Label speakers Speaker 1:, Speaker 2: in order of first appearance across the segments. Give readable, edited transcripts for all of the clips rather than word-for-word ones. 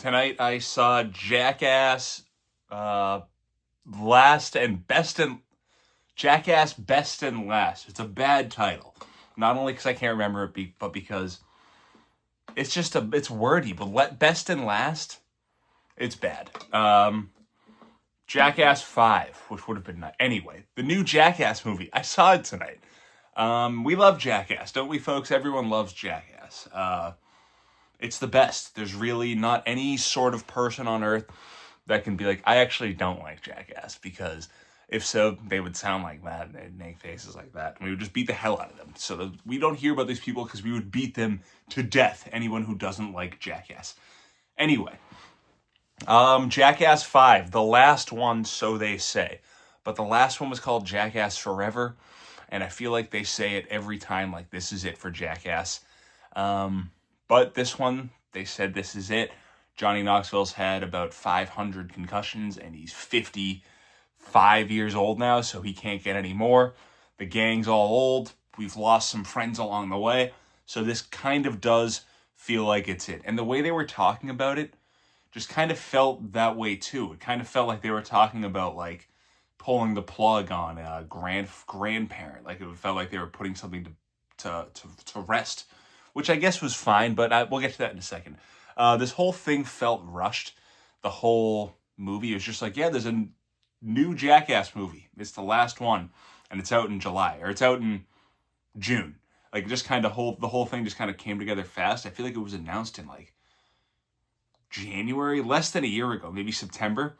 Speaker 1: Tonight I saw Jackass, uh, last and best and Jackass Best and Last. It's a bad title, not only because I can't remember it, but because it's wordy. But Best and Last, it's bad. Jackass 5, which would have been nice. Anyway, the new Jackass movie. I saw it tonight. We love Jackass, don't we, folks? Everyone loves Jackass. It's the best. There's really not any sort of person on earth that can be like, I actually don't like Jackass, because if so, they would sound like that and they'd make faces like that. And we would just beat the hell out of them. So we don't hear about these people because we would beat them to death, anyone who doesn't like Jackass. Anyway, Jackass 5, the last one, so they say. But the last one was called Jackass Forever, and I feel like they say it every time, like, this is it for Jackass. But this one, they said this is it. Johnny Knoxville's had about 500 concussions, and he's 55 years old now, so he can't get any more. The gang's all old. We've lost some friends along the way. So this kind of does feel like it's it. And the way they were talking about it just kind of felt that way too. It kind of felt like they were talking about, like, pulling the plug on a grandparent. Like, it felt like they were putting something to rest, which I guess was fine, but we'll get to that in a second. This whole thing felt rushed. The whole movie was just like, yeah, there's a new Jackass movie. It's the last one, and it's out in July, or it's out in June. Like, just kind of the whole thing just kind of came together fast. I feel like it was announced in, like, January, less than a year ago, maybe September.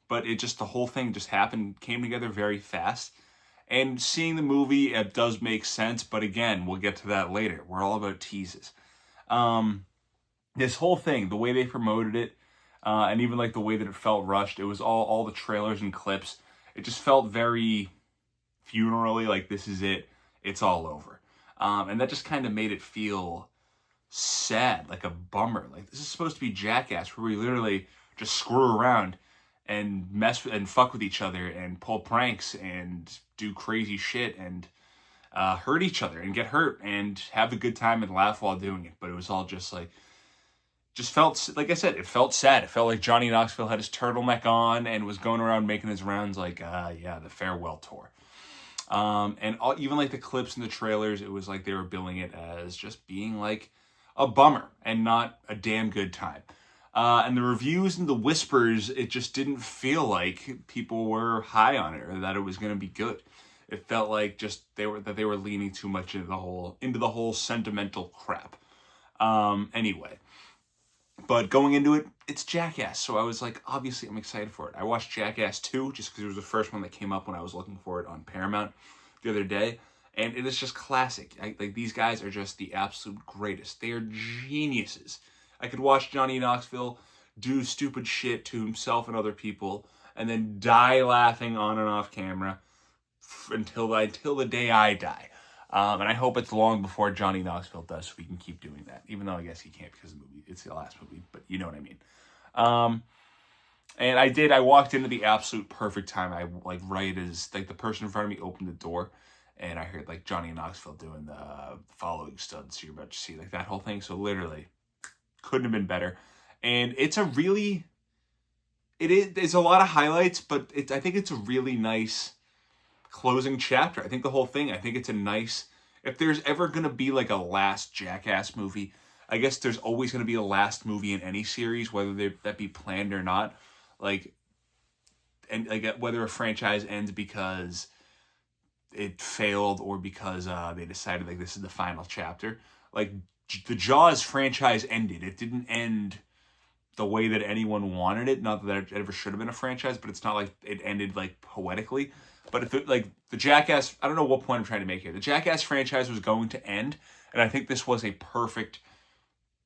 Speaker 1: But the whole thing just came together very fast. And seeing the movie, it does make sense, but again, we'll get to that later. We're all about teases. This whole thing, the way they promoted it, and even like the way that it felt rushed, it was all the trailers and clips. It just felt very funerally, like, this is it, it's all over. And that just kind of made it feel sad, like a bummer. Like, this is supposed to be Jackass, where we literally just screw around and and fuck with each other and pull pranks and do crazy shit and hurt each other and get hurt and have a good time and laugh while doing it. But it was all just like, felt, like I said, it felt sad. It felt like Johnny Knoxville had his turtleneck on and was going around making his rounds, like, yeah, the farewell tour. Even like the clips and the trailers, it was like they were billing it as just being like a bummer and not a damn good time. And the reviews and the whispers, it just didn't feel like people were high on it or that it was going to be good. It felt like just they were leaning too much into the whole sentimental crap. Anyway, but going into it, it's Jackass, so I was like, obviously I'm excited for it. I watched Jackass 2 just because it was the first one that came up when I was looking for it on Paramount the other day, and it is just classic. Like, these guys are just the absolute greatest. They are geniuses. I could watch Johnny Knoxville do stupid shit to himself and other people, and then die laughing on and off camera until the day I die. And I hope it's long before Johnny Knoxville does, so we can keep doing that. Even though I guess he can't because it's the last movie, but you know what I mean. And I walked into the absolute perfect time. I, like, right as, like, the person in front of me opened the door, and I heard, like, Johnny Knoxville doing the following stunts you're about to see, like, that whole thing. So literally, couldn't have been better. And it's a lot of highlights, but I think it's a really nice closing chapter. I think the whole thing, I think it's a nice, if there's ever going to be like a last Jackass movie, I guess there's always going to be a last movie in any series, whether that be planned or not. Like, and like, whether a franchise ends because it failed or because they decided, like, this is the final chapter. Like, the Jaws franchise ended. It didn't end the way that anyone wanted it. Not that it ever should have been a franchise, but it's not like it ended, like, poetically. But if it, like, the Jackass, I don't know what point I'm trying to make here. The Jackass franchise was going to end, and I think this was a perfect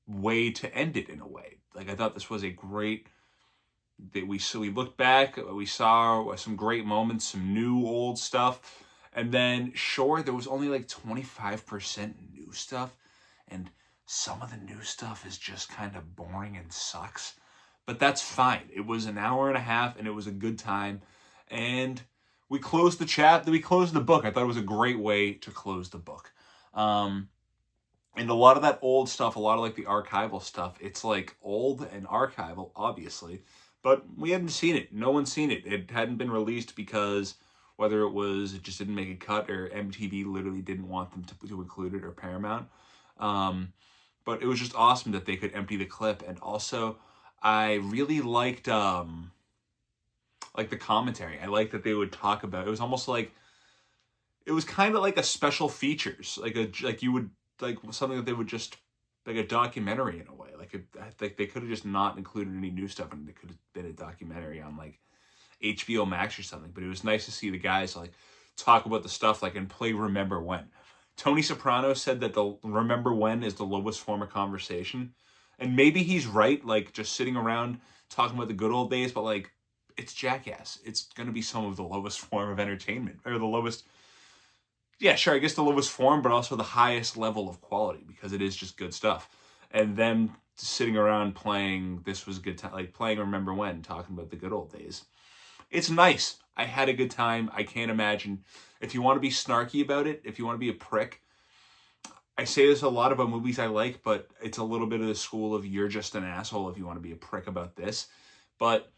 Speaker 1: way to end it in a way. Like, I thought this was a great, that we looked back, we saw some great moments, some new old stuff, and then, sure, there was only like 25% new stuff, and some of the new stuff is just kind of boring and sucks. But that's fine. It was an hour and a half, and it was a good time. And we closed the book. I thought it was a great way to close the book. And a lot of that old stuff, a lot of like the archival stuff, it's like old and archival, obviously, but we hadn't seen it. No one's seen it. It hadn't been released because whether it just didn't make a cut or MTV literally didn't want them to include it, or Paramount. But it was just awesome that they could empty the clip. And also, I really liked like the commentary. I liked that they would talk about it. Was almost like it was kind of like a special features, like you would like something that they would just like a documentary in a way. Like they could have just not included any new stuff, and it could have been a documentary on like HBO Max or something. But it was nice to see the guys like talk about the stuff like and play Remember When. Tony Soprano said that the Remember When is the lowest form of conversation, and maybe he's right. Like just sitting around talking about the good old days, but like it's Jackass. It's gonna be some of the lowest form of entertainment, or the lowest. Yeah, sure, I guess the lowest form, but also the highest level of quality, because it is just good stuff. And them sitting around playing This Was a Good Time, like playing Remember When, talking about the good old days. It's nice. I had a good time. I can't imagine. If you want to be snarky about it, if you want to be a prick, I say this a lot about movies I like, but it's a little bit of the school of you're just an asshole if you want to be a prick about this. But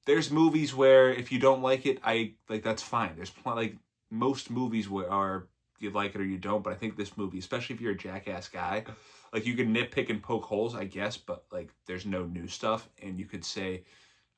Speaker 1: there's movies where if you don't like it, that's fine. There's like most movies where are you like it or you don't, but I think this movie, especially if you're a Jackass guy, like you can nitpick and poke holes, I guess, but like there's no new stuff, and you could say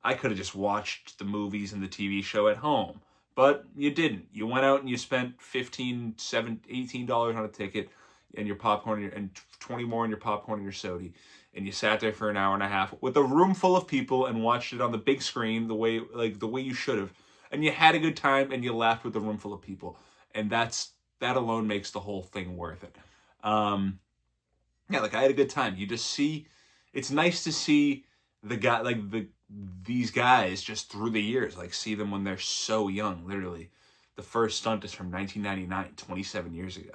Speaker 1: I could have just watched the movies and the TV show at home, but you didn't. You went out and you spent $15, $17, $18 on a ticket and your popcorn and 20 more on your popcorn and your soda, and you sat there for an hour and a half with a room full of people and watched it on the big screen the way you should have, and you had a good time and you laughed with a room full of people, and that alone makes the whole thing worth it. Yeah, like I had a good time. You just see, it's nice to see the guy these guys just through the years, like see them when they're so young. Literally, the first stunt is from 1999, 27 years ago.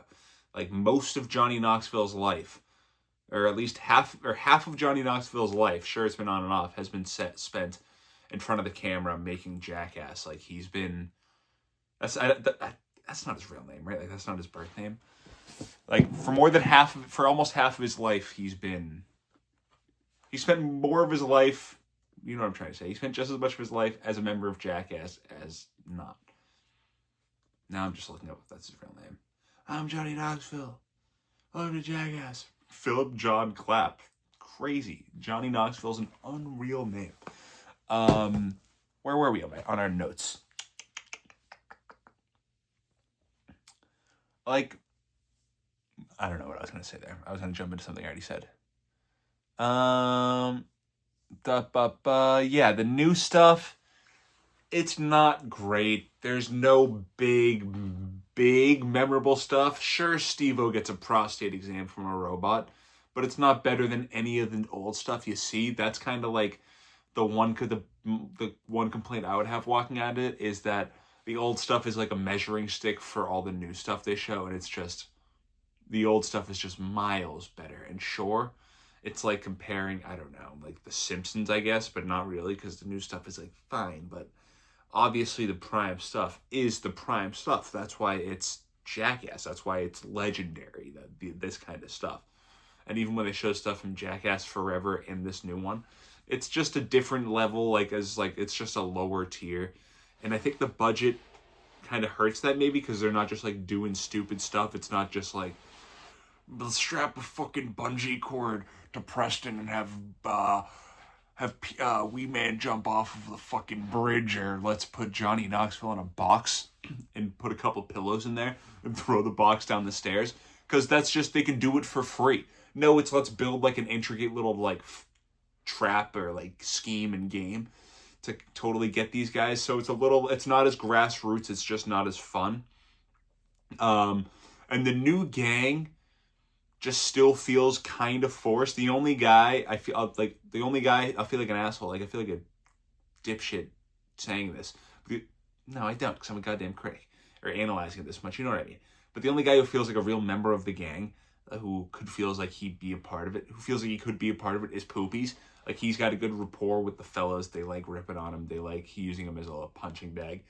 Speaker 1: Like most of Johnny Knoxville's life, or at least half of Johnny Knoxville's life, sure it's been on and off, has been spent in front of the camera making Jackass. Like he's been, that's not his real name, right? Like that's not his birth name. Like for almost half of his life, he spent more of his life, you know what I'm trying to say. He spent just as much of his life as a member of Jackass as not. Now I'm just looking up if that's his real name. I'm Johnny Knoxville. Welcome to Jackass. Philip John Clapp. Crazy. Johnny Knoxville's an unreal name. Where were we on our notes? Like, I don't know what I was going to say there. I was going to jump into something I already said. Yeah, the new stuff, it's not great. There's no big memorable stuff. Sure, Steve-O gets a prostate exam from a robot, but it's not better than any of the old stuff you see. That's kind of like the one complaint I would have walking at it, is that the old stuff is like a measuring stick for all the new stuff they show, and it's just, the old stuff is just miles better. And sure, it's like comparing, I don't know, like The Simpsons, I guess, but not really, because the new stuff is like fine, but obviously the prime stuff is the prime stuff. That's why it's Jackass. That's why it's legendary, this kind of stuff. And even when they show stuff from Jackass Forever in this new one, it's just a different level, it's just a lower tier. And I think the budget kind of hurts that maybe, because they're not just like doing stupid stuff. It's not just like, let's strap a fucking bungee cord to Preston and have Wee Man jump off of the fucking bridge, or let's put Johnny Knoxville in a box and put a couple pillows in there and throw the box down the stairs, because that's just, they can do it for free. No, it's let's build like an intricate little like trap or like scheme and game to totally get these guys. So it's not as grassroots, it's just not as fun. And the new gang just still feels kind of forced. The only guy I feel like an asshole. Like I feel like a dipshit saying this. No, I don't, because I'm a goddamn critic, or analyzing it this much. You know what I mean? But the only guy who feels like a real member of the gang, who feels like he'd be a part of it, who feels like he could be a part of it, is Poopies. Like he's got a good rapport with the fellas. They like ripping on him. They like using him as a punching bag.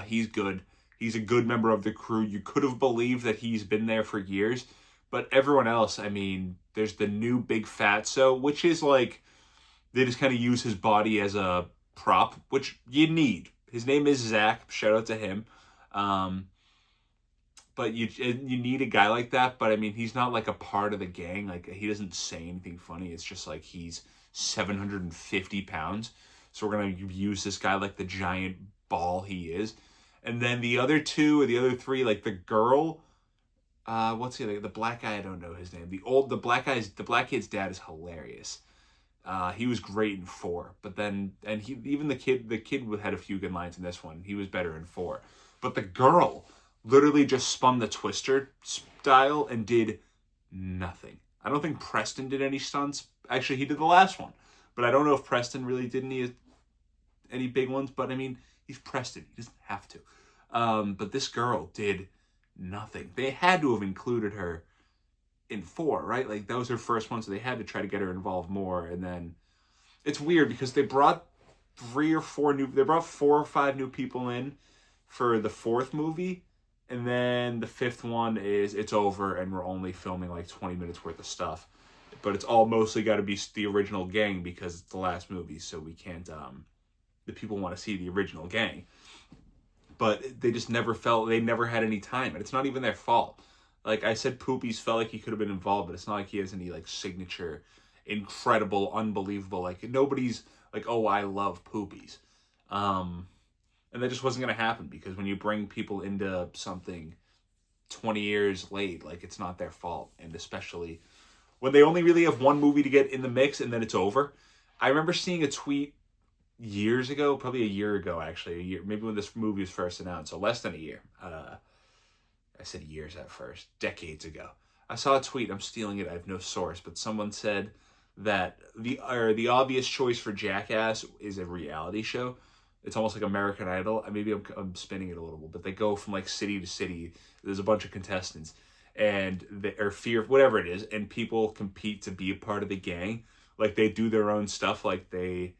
Speaker 1: He's good. He's a good member of the crew. You could have believed that he's been there for years, But everyone else, I mean, there's the new Big Fatso, which is like, they just kind of use his body as a prop, which you need. His name is Zach. Shout out to him. Um, but you need a guy like that. But I mean, he's not like a part of the gang. Like, he doesn't say anything funny. It's just like he's 750 pounds. So we're gonna use this guy like the giant ball he is. And then the other two or the other three, like the girl, what's the black guy? I don't know his name. The black kid's dad is hilarious. He was great in 4, but then even the kid had a few good lines in this one. He was better in 4, but the girl literally just spun the Twister style and did nothing. I don't think Preston did any stunts. Actually, he did the last one, but I don't know if Preston really did any big ones. But I mean, he's Preston. He doesn't have to. But this girl did nothing. They had to have included her in 4, right? Like, that was her first one, so they had to try to get her involved more. And then it's weird because they brought 4 or 5 new people in for the 4th movie, and then the 5th one is it's over and we're only filming like 20 minutes worth of stuff. But it's all mostly got to be the original gang because it's the last movie, so we can't the people want to see the original gang. But they just they never had any time, and it's not even their fault. Like I said, Poopies felt like he could have been involved, but it's not like he has any like signature, incredible, unbelievable. Like, nobody's like, oh, I love Poopies, and that just wasn't gonna happen because when you bring people into something 20 years late, like, it's not their fault, and especially when they only really have one movie to get in the mix and then it's over. I remember seeing a tweet years ago, probably a year ago, actually, maybe when this movie was first announced, so less than a year. I said years at first, decades ago. I saw a tweet, I'm stealing it, I have no source, but someone said that the obvious choice for Jackass is a reality show. It's almost like American Idol. Maybe I'm spinning it a little bit, but they go from like city to city. There's a bunch of contestants, and whatever it is, and people compete to be a part of the gang. Like, they do their own stuff, like they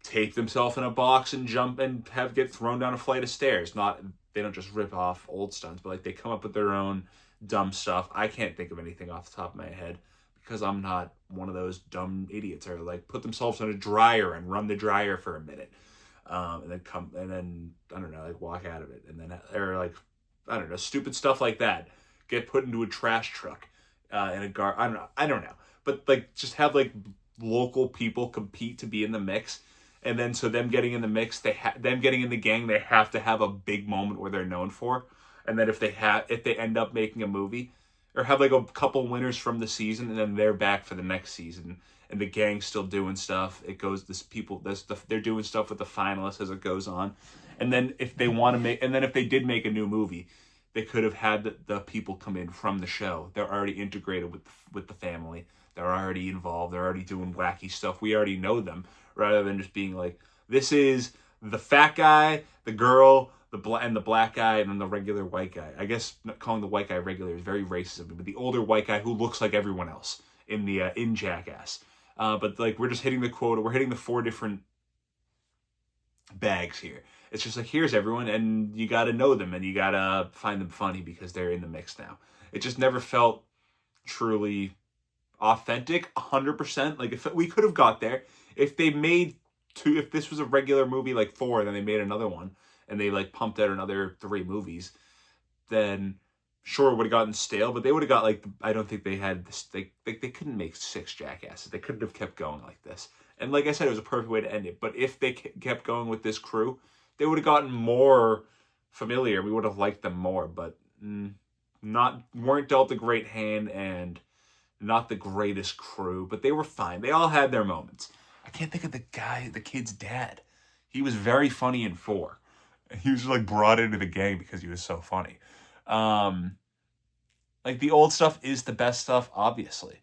Speaker 1: tape themselves in a box and jump and get thrown down a flight of stairs. They don't just rip off old stunts, but like they come up with their own dumb stuff. I can't think of anything off the top of my head because I'm not one of those dumb idiots, or like put themselves in a dryer and run the dryer for a minute, and then I don't know, like walk out of it, and then or like I don't know, stupid stuff like that. Get put into a trash truck in a I don't know, but like just have like local people compete to be in the mix. And then, so them getting in the mix, them getting in the gang, they have to have a big moment where they're known for. And then if they end up making a movie, or have like a couple winners from the season, and then they're back for the next season, and the gang's still doing stuff. They're doing stuff with the finalists as it goes on. And then if they did make a new movie, they could have had the people come in from the show. They're already integrated with the family. They're already involved. They're already doing wacky stuff. We already know them, rather than just being like, this is the fat guy, the girl, and the black guy, and then the regular white guy. I guess calling the white guy regular is very racist of me, but the older white guy who looks like everyone else in Jackass. But like, we're just hitting the quota. We're hitting the 4 different bags here. It's just like, here's everyone, and you got to know them, and you got to find them funny because they're in the mix now. It just never felt truly authentic 100%. Like, if we could have got there, if this was a regular movie like 4, then they made another one and they like pumped out another 3 movies, then sure, it would have gotten stale. But they would have got like, I don't think they had this. They couldn't make 6 Jackasses. They couldn't have kept going like this. And like I said, it was a perfect way to end it. But if they kept going with this crew, they would have gotten more familiar. We would have liked them more. But weren't dealt a great hand, and not the greatest crew. But they were fine. They all had their moments. I can't think of the kid's dad. He was very funny in 4. He was like brought into the gang because he was so funny. Like, the old stuff is the best stuff, obviously.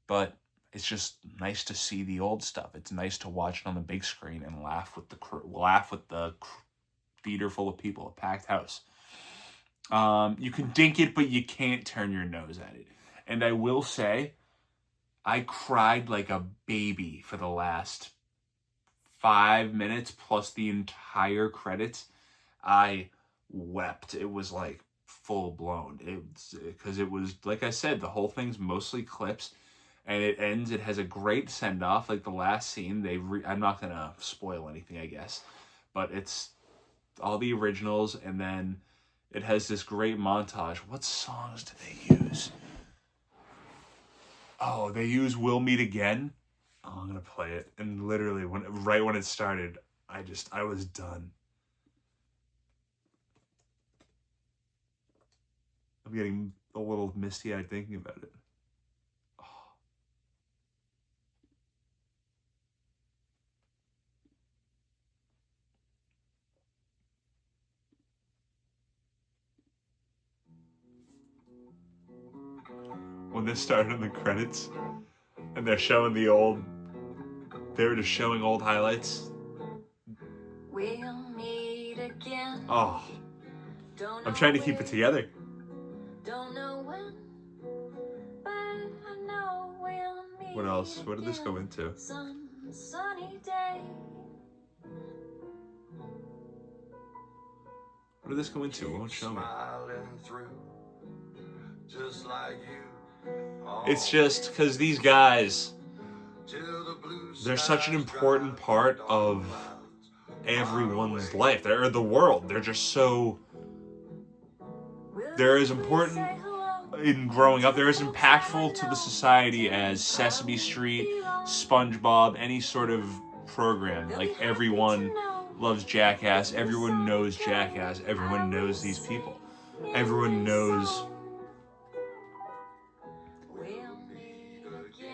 Speaker 1: But it's just nice to see the old stuff. It's nice to watch it on the big screen and laugh with the theater full of people, a packed house. You can dink it, but you can't turn your nose at it. And I will say, I cried like a baby for the last 5 minutes plus the entire credits. I wept. It was like full blown. It's because it was, like I said, the whole thing's mostly clips, and it ends. It has a great send off. Like the last scene, I'm not gonna spoil anything, I guess, but it's all the originals, and then it has this great montage. What songs do they use? Oh, they use "We'll Meet Again." Oh, I'm gonna play it, and literally right when it started, I was done. I'm getting a little misty-eyed thinking about it. Oh. When this started in the credits, and they're showing they were just showing old highlights. We'll meet again. Oh, I'm trying to keep it together. Don't know when, but I know we'll meet. What else? What did this go into? Some sunny day. What did this go into? It won't show me. Just like you. It's just because these guys, they're such an important part of everyone's life. They're the world. They're just so... They're as important in growing up. They're as impactful to the society as Sesame Street, SpongeBob, any sort of program. Like, everyone loves Jackass. Everyone knows Jackass. Everyone knows these people. Everyone knows...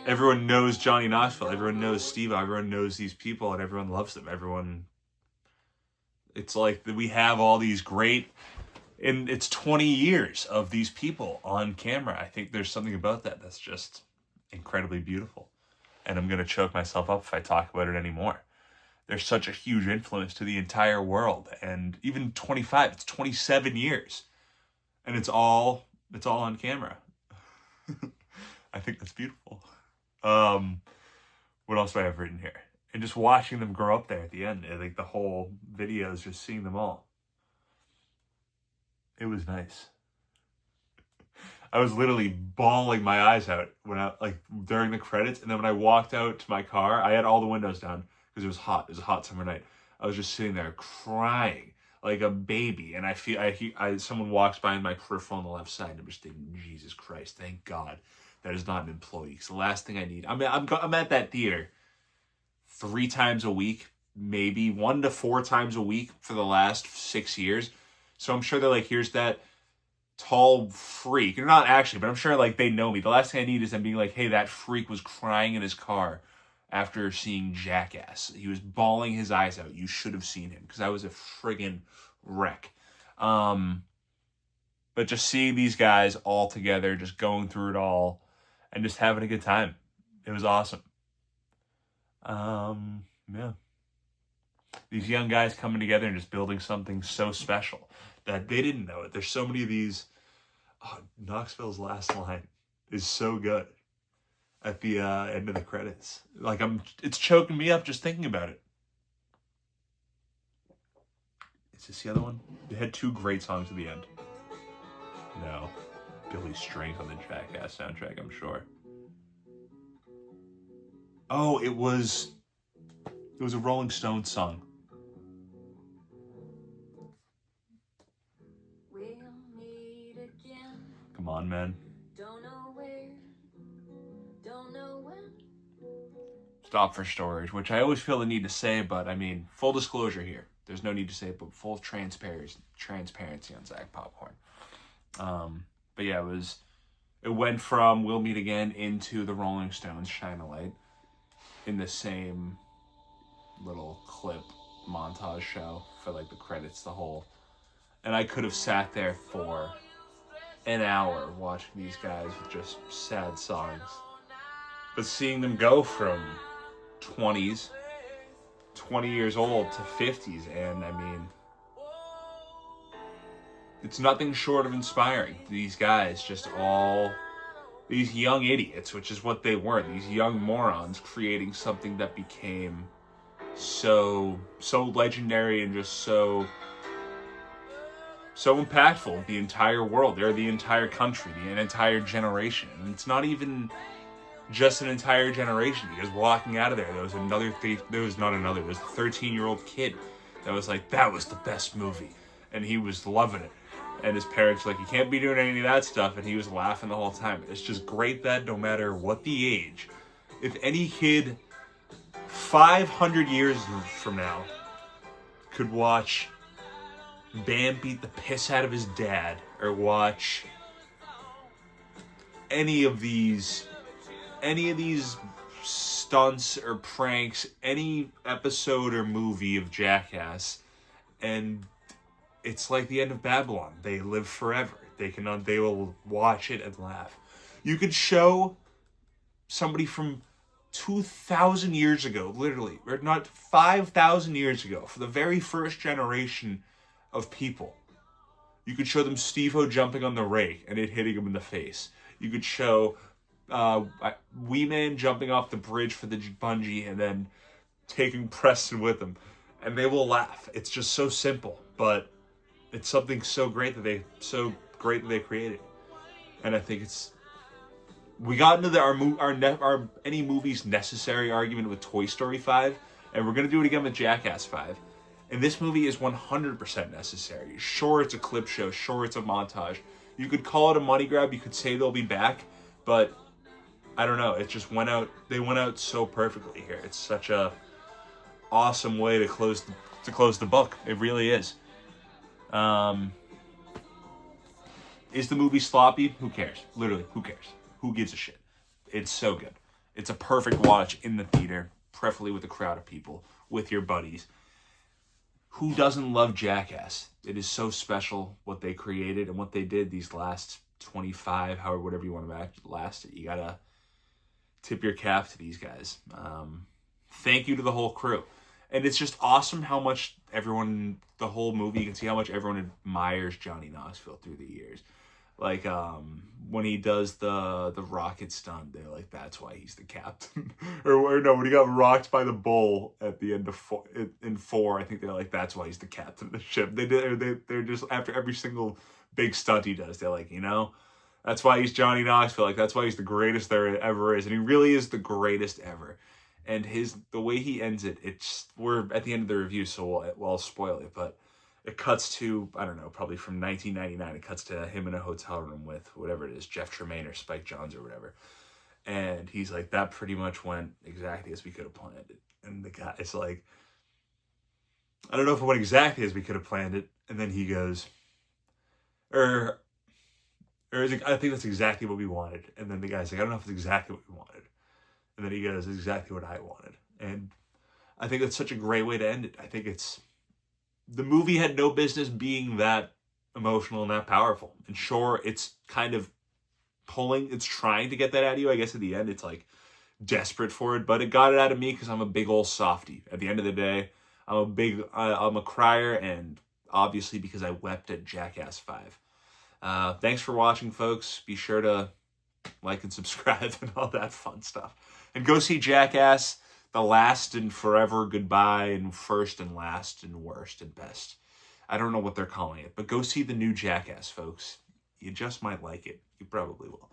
Speaker 1: Everyone knows Johnny Knoxville. Everyone knows Steve. Everyone knows these people, and everyone loves them. Everyone... It's like we have all these great... And it's 20 years of these people on camera. I think there's something about that that's just incredibly beautiful. And I'm going to choke myself up if I talk about it anymore. They're such a huge influence to the entire world. And even 25, it's 27 years. And it's all on camera. I think that's beautiful. What else do I have written here? And just watching them grow up there at the end. Like the whole video is just seeing them all. It was nice. I was literally bawling my eyes out during the credits, and then when I walked out to my car, I had all the windows down because it was hot. It was a hot summer night. I was just sitting there crying like a baby, and someone walks by in my peripheral on the left side, and I'm just thinking, Jesus Christ, thank God that is not an employee. Because the last thing I need, I'm at that theater 3 times a week, maybe 1 to 4 times a week for the last 6 years. So I'm sure they're like, here's that tall freak. They're not actually, but I'm sure like they know me. The last thing I need is them being like, hey, that freak was crying in his car after seeing Jackass. He was bawling his eyes out. You should have seen him because I was a friggin' wreck. But just seeing these guys all together, just going through it all and just having a good time. It was awesome. Yeah. These young guys coming together and just building something so special that they didn't know it. There's so many of these. Oh, Knoxville's last line is so good at the end of the credits. Like it's choking me up just thinking about it. Is this the other one? They had 2 great songs at the end. No, Billy's Strength on the Jackass soundtrack, I'm sure. Oh, it was a Rolling Stones song. Come on, man. Don't know where, don't know when. Stop for storage, which I always feel the need to say, but I mean, full disclosure here. There's no need to say it, but full transparency on Zach Popcorn. But yeah, it went from We'll Meet Again into the Rolling Stones Shine a Light in the same little clip montage show for like the credits, the whole. And I could have sat there for an hour watching these guys with just sad songs. But seeing them go from 20 years old to 50s, and I mean, it's nothing short of inspiring. These guys, just all these young idiots, which is what they were, these young morons creating something that became so legendary and just so so impactful. The entire world, they're the entire country, the entire generation. And it's not even just an entire generation, because walking out of there, there was a 13-year-old kid that was like, that was the best movie. And he was loving it. And his parents were like, you can't be doing any of that stuff. And he was laughing the whole time. It's just great that no matter what the age, if any kid 500 years from now could watch Bam beat the piss out of his dad, or watch any of these stunts or pranks, any episode or movie of Jackass, and it's like the end of Babylon. They live forever. They will watch it and laugh. You could show somebody from 2,000 years ago, literally, or not 5,000 years ago, for the very first generation of people. You could show them Steve-O jumping on the rake and it hitting him in the face. You could show Wee Man jumping off the bridge for the bungee and then taking Preston with him. And they will laugh. It's just so simple, but it's something so great that they created. And I think we got into our any movies necessary argument with Toy Story 5, and we're going to do it again with Jackass 5. And this movie is 100% necessary. Sure, it's a clip show. Sure, it's a montage. You could call it a money grab. You could say they'll be back, but I don't know. It just went out. They went out so perfectly here. It's such a awesome way to close the book. It really is. Is the movie sloppy? Who cares? Literally, who cares? Who gives a shit? It's so good. It's a perfect watch in the theater, preferably with a crowd of people, with your buddies. Who doesn't love Jackass? It is so special what they created and what they did these last 25, however, whatever you want to last it. You gotta tip your cap to these guys. Thank you to the whole crew. And it's just awesome how much the whole movie, you can see how much everyone admires Johnny Knoxville through the years. Like, when he does the rocket stunt, they're like, that's why he's the captain. or no, when he got rocked by the bull at the end of in 4, I think they're like, that's why he's the captain of the ship. They're just, after every single big stunt he does, they're like, that's why he's Johnny Knoxville. Like, that's why he's the greatest there ever is. And he really is the greatest ever. And the way he ends it, we're at the end of the review, so I'll spoil it, but it cuts to, I don't know, probably from 1999, it cuts to him in a hotel room with whatever it is, Jeff Tremaine or Spike Jonze or whatever. And he's like, that pretty much went exactly as we could have planned it. And the guy's like, I don't know if it went exactly as we could have planned it. And then he goes, I think that's exactly what we wanted. And then the guy's like, I don't know if it's exactly what we wanted. And then he goes, it's exactly what I wanted. And I think that's such a great way to end it. I think the movie had no business being that emotional and that powerful. And sure, it's kind of it's trying to get that out of you. I guess at the end, it's like desperate for it, but it got it out of me because I'm a big old softie. At the end of the day, I'm a crier, and obviously because I wept at Jackass 5. Thanks for watching, folks. Be sure to like and subscribe and all that fun stuff. And go see Jackass, the last and forever goodbye, and first and last and worst and best. I don't know what they're calling it, but go see the new Jackass, folks. You just might like it. You probably will.